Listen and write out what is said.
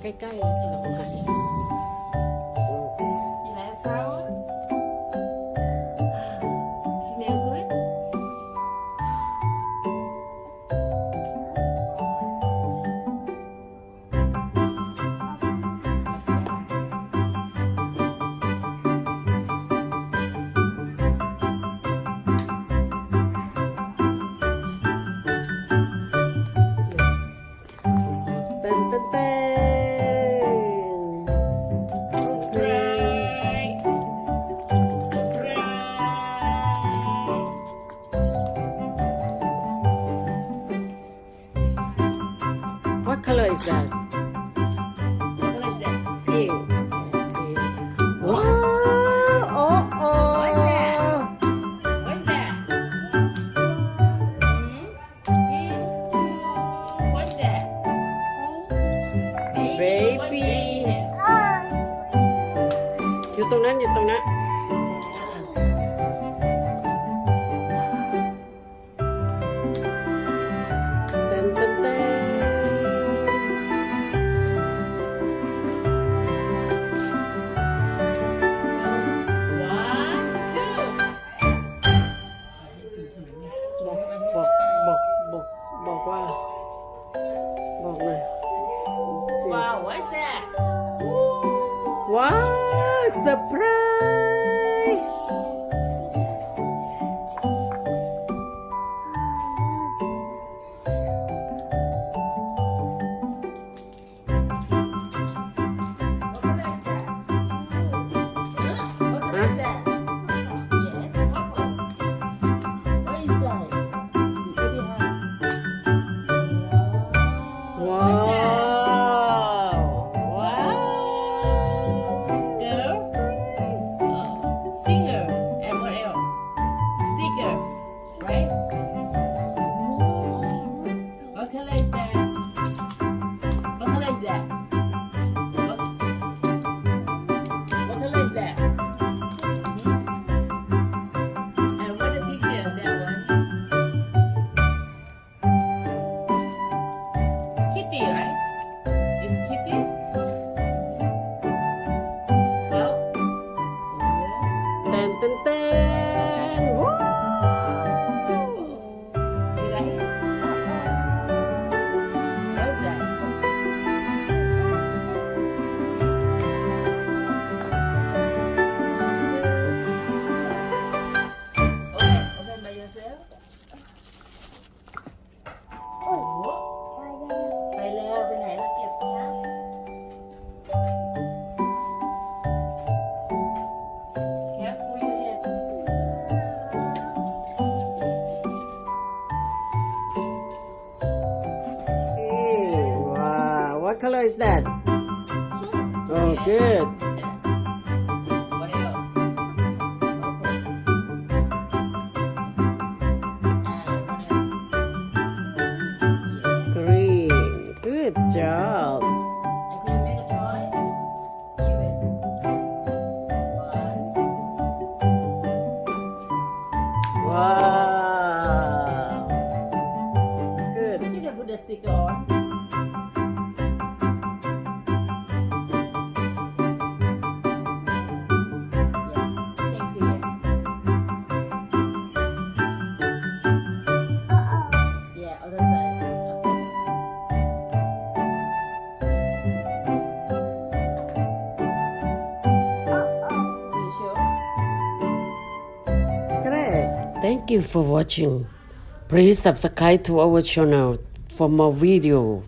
ใกล้ๆเลยค่ะเราหัน You like flowers? Smell good? Surprise! Surprise! What color is that? What color is that? Pink. Wow! Oh What's that? oh! What's that? What's that? Baby. อยู่ตรงนั้นอยู่ตรงนั้น เต้นเต้นเต้บอกว่าบอกหน่อยเสียง Wow, what's that? ว้าวเซอร์ไพรส์ What color is that? Yes, purple. What is that? Very hard. ว้าว ว้าว Girl, singer, and what else? Sticker, right? What color is that? What color is that? What color is that? And what the picture of that one? Kitty, right? Is Kitty? Cloud? เต้นเต้นเต้นว้าว You like it? What's that? Open by yourself. โอ้โหไปแล้วไปไหนแล้วเก็บสินะ Careful your head. Hey, wow. What color is that? Oh, good. What else? Green. Good job. And can you make a toy? Even. One. Wow. Good. You can put the sticker on. Yeah. Thank you. Yeah, other side. Upside down. You sure? Correct. Thank you for watching. Please subscribe to our channel for more video.